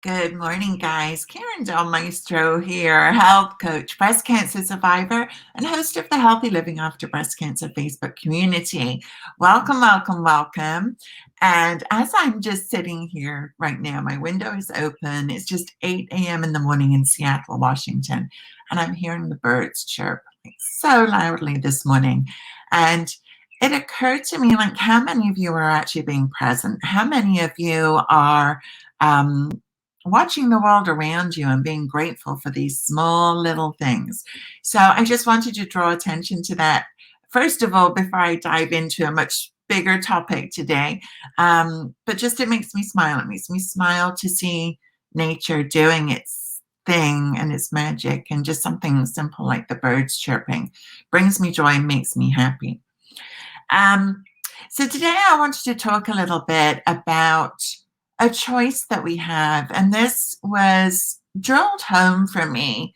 Good morning, guys. Karen Del Maestro here, health coach, breast cancer survivor, and host of the Healthy Living After Breast Cancer Facebook community. Welcome, welcome, welcome. And as I'm just sitting here right now, my window is open. It's just 8 a.m. in the morning in Seattle, Washington, and I'm hearing the birds chirp so loudly this morning. And it occurred to me, like, how many of you are actually being present? How many of you are watching the world around you and being grateful for these small little things? So I just wanted to draw attention to that. First of all, before I dive into a much bigger topic today, but just it makes me smile. It makes me smile to see nature doing its thing and its magic, and just something simple like the birds chirping brings me joy and makes me happy. So today I wanted to talk a little bit about a choice that we have. And this was drilled home for me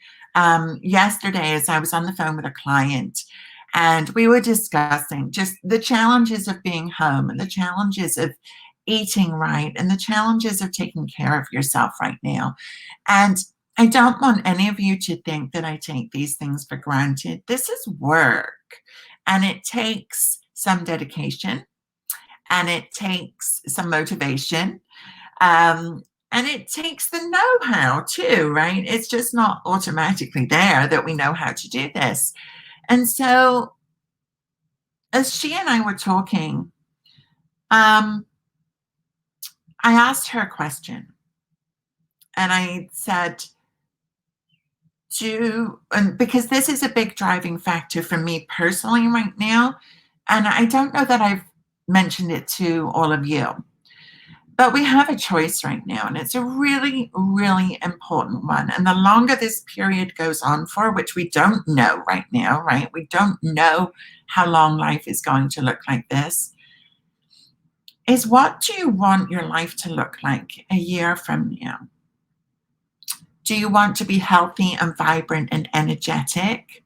yesterday as I was on the phone with a client. And we were discussing just the challenges of being home and the challenges of eating right and the challenges of taking care of yourself right now. And I don't want any of you to think that I take these things for granted. This is work, and it takes some dedication, and it takes some motivation, and it takes the know-how too, right? It's just not automatically there that we know how to do this. And so as she and I were talking, I asked her a question, and I said, and because this is a big driving factor for me personally right now, and I don't know that I've mentioned it to all of you, but we have a choice right now, and it's a really, really important one. And the longer this period goes on for, which we don't know right now, right? We don't know how long life is going to look like this, is what do you want your life to look like a year from now? Do you want to be healthy and vibrant and energetic?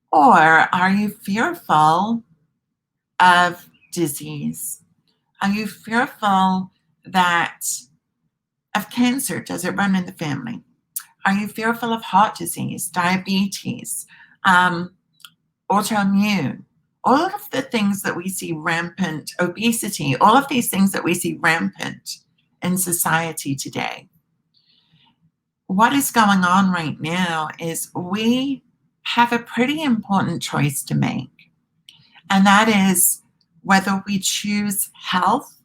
Or are you fearful of disease? Are you fearful of cancer? Does it run in the family? Are you fearful of heart disease, diabetes, autoimmune? All of the things that we see rampant, obesity, all of these things that we see rampant in society today. What is going on right now is we have a pretty important choice to make, and that is whether we choose health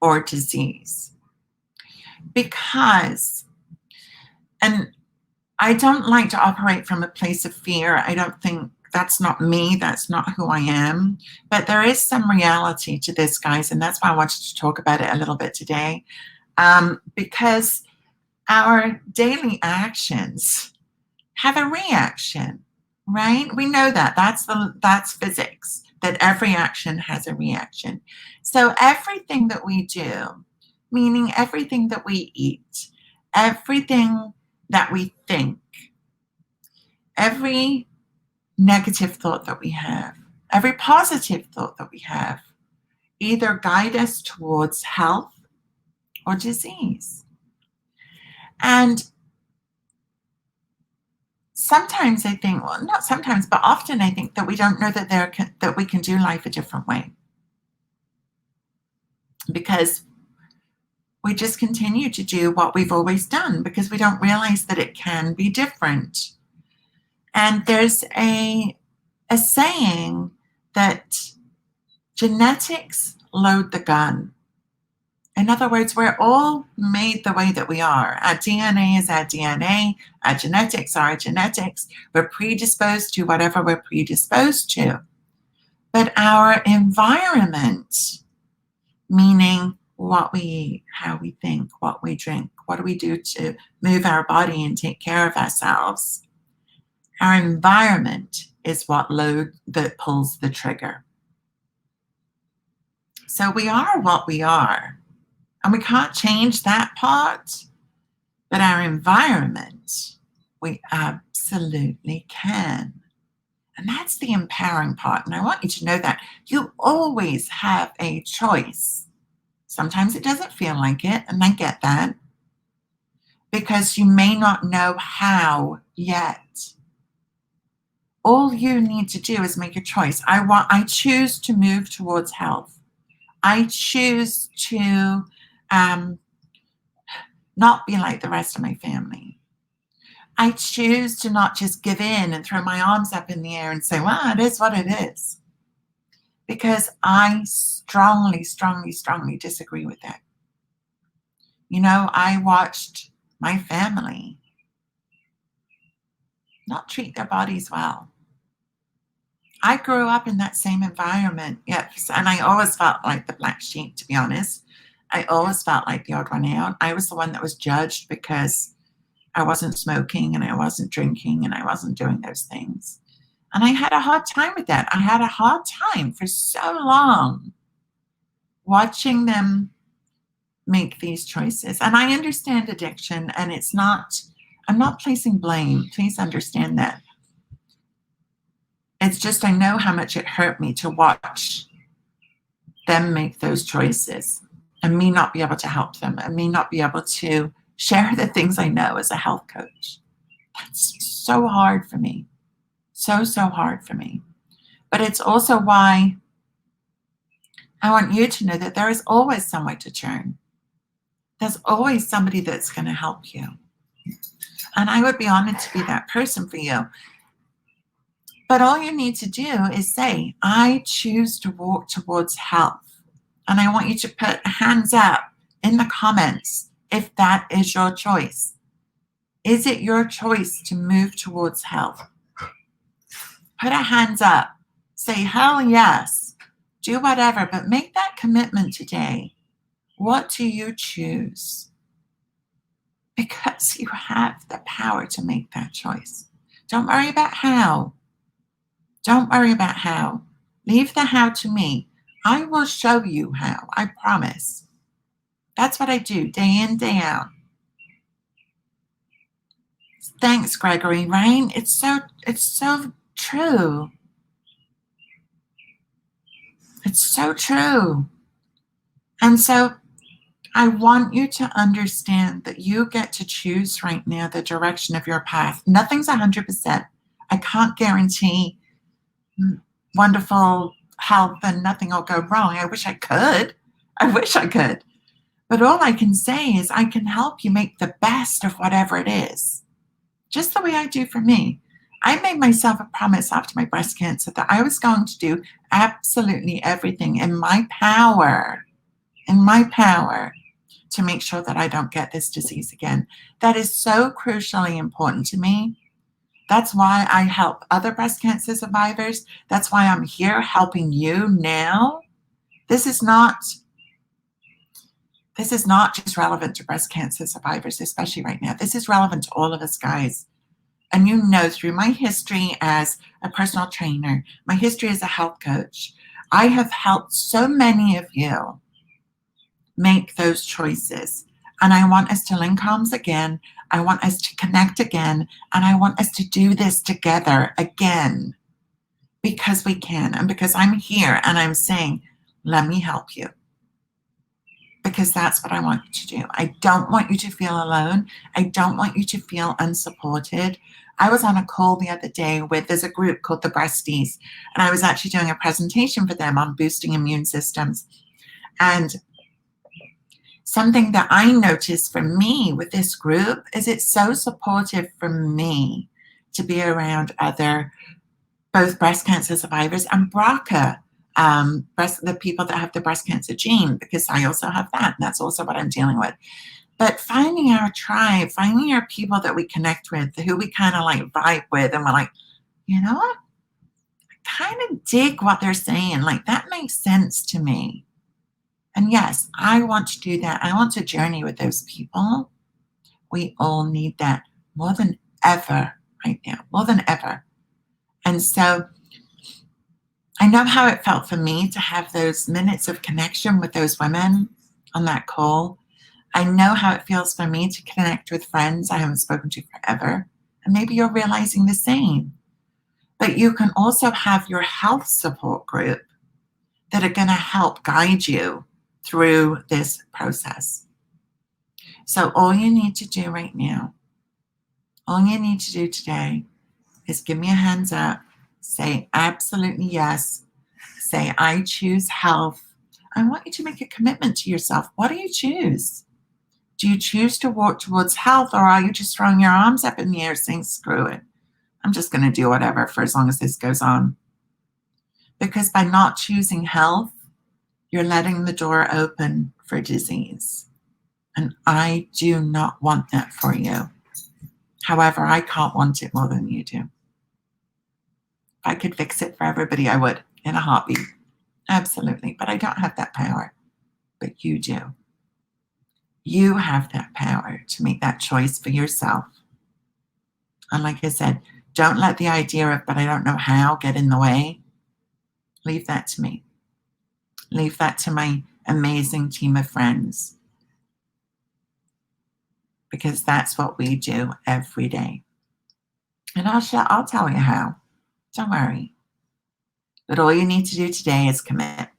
or disease. Because, and I don't like to operate from a place of fear. I don't think that's not me. That's not who I am. But there is some reality to this, guys, and that's why I wanted to talk about it a little bit today. Because our daily actions have a reaction, right? We know that. That's physics, that every action has a reaction. So everything that we do, meaning everything that we eat, everything that we think, every negative thought that we have, every positive thought that we have, either guide us towards health or disease. And sometimes I think, well, not sometimes, but often I think that we don't know that we can do life a different way, because we just continue to do what we've always done because we don't realize that it can be different. And there's a saying that genetics load the gun. In other words, we're all made the way that we are. Our DNA is our DNA. Our genetics are our genetics. We're predisposed to whatever we're predisposed to. But our environment, meaning what we eat, how we think, what we drink, what do we do to move our body and take care of ourselves, our environment is what pulls the trigger. So we are what we are. And we can't change that part, but our environment, we absolutely can. And that's the empowering part. And I want you to know that you always have a choice. Sometimes it doesn't feel like it, and I get that. because you may not know how yet. All you need to do is make a choice. I choose to move towards health. I choose to not be like the rest of my family. I choose to not just give in and throw my arms up in the air and say, well, it is what it is. Because I strongly, strongly, strongly disagree with that. You know, I watched my family not treat their bodies well. I grew up in that same environment, yes, and I always felt like the black sheep, to be honest. I always felt like the odd one out. I was the one that was judged because I wasn't smoking and I wasn't drinking and I wasn't doing those things. And I had a hard time with that. I had a hard time for so long watching them make these choices. And I understand addiction, and I'm not placing blame. Please understand that. It's just I know how much it hurt me to watch them make those choices and me not be able to help them and me not be able to share the things I know as a health coach. That's so hard for me. So, so hard for me. But it's also why I want you to know that there is always somewhere to turn. There's always somebody that's going to help you. And I would be honored to be that person for you. But all you need to do is say, I choose to walk towards health. And I want you to put hands up in the comments if that is your choice. Is it your choice to move towards health? Put a hands up. Say, hell yes. Do whatever, but make that commitment today. What do you choose? Because you have the power to make that choice. Don't worry about how. Don't worry about how. Leave the how to me. I will show you how. I promise. That's what I do day in, day out. Thanks, Gregory, right? It's so true. It's so true. And so I want you to understand that you get to choose right now the direction of your path. Nothing's 100%. I can't guarantee wonderful health and nothing will go wrong. I wish I could. But all I can say is I can help you make the best of whatever it is. Just the way I do for me. I made myself a promise after my breast cancer that I was going to do absolutely everything in my power to make sure that I don't get this disease again. That is so crucially important to me. That's why I help other breast cancer survivors. That's why I'm here helping you now. This is not just relevant to breast cancer survivors, especially right now. This is relevant to all of us, guys. And you know, through my history as a personal trainer, my history as a health coach, I have helped so many of you make those choices. And I want us to link arms again. I want us to connect again. And I want us to do this together again. Because we can. And because I'm here and I'm saying, let me help you. Because that's what I want you to do. I don't want you to feel alone. I don't want you to feel unsupported. I was on a call the other day there's a group called the Breasties, and I was actually doing a presentation for them on boosting immune systems. And something that I noticed for me with this group is it's so supportive for me to be around other, both breast cancer survivors and BRCA, the people that have the breast cancer gene, because I also have that. And that's also what I'm dealing with. But finding our tribe, finding our people that we connect with, who we kind of like vibe with, and we're like, you know what? I kind of dig what they're saying. Like, that makes sense to me. And yes, I want to do that. I want to journey with those people. We all need that more than ever right now, more than ever. And so I know how it felt for me to have those minutes of connection with those women on that call. I know how it feels for me to connect with friends I haven't spoken to forever. And maybe you're realizing the same. But you can also have your health support group that are going to help guide you through this process. So all you need to do right now, all you need to do today is give me a hands up, say absolutely yes, say I choose health. I want you to make a commitment to yourself. What do you choose? Do you choose to walk towards health, or are you just throwing your arms up in the air saying, screw it, I'm just going to do whatever for as long as this goes on? Because by not choosing health, you're letting the door open for disease. And I do not want that for you. However, I can't want it more than you do. If I could fix it for everybody, I would, in a heartbeat. Absolutely. But I don't have that power. But you do. You have that power to make that choice for yourself. And like I said, don't let the idea of, but I don't know how, get in the way. Leave that to me. Leave that to my amazing team of friends. Because that's what we do every day. And I'll tell you how. Don't worry. But all you need to do today is commit.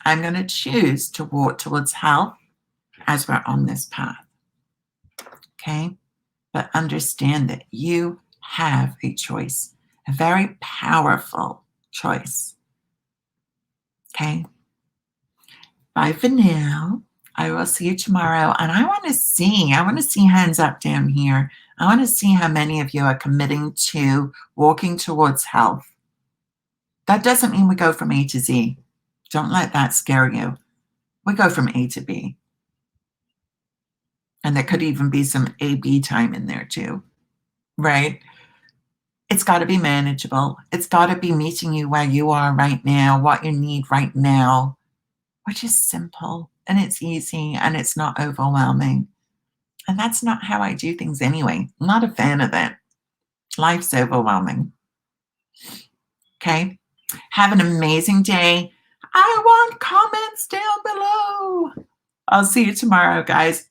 I'm going to choose to walk towards health as we're on this path. Okay? But understand that you have a choice, a very powerful choice. Okay? Bye for now. I will see you tomorrow. And I want to see hands up down here. I want to see how many of you are committing to walking towards health. That doesn't mean we go from A to Z. Don't let that scare you. We go from A to B. And there could even be some A-B time in there too, right? It's got to be manageable. It's got to be meeting you where you are right now, what you need right now, which is simple and it's easy and it's not overwhelming. And that's not how I do things anyway. I'm not a fan of that. Life's overwhelming. Okay? Have an amazing day. I want comments down below. I'll see you tomorrow, guys.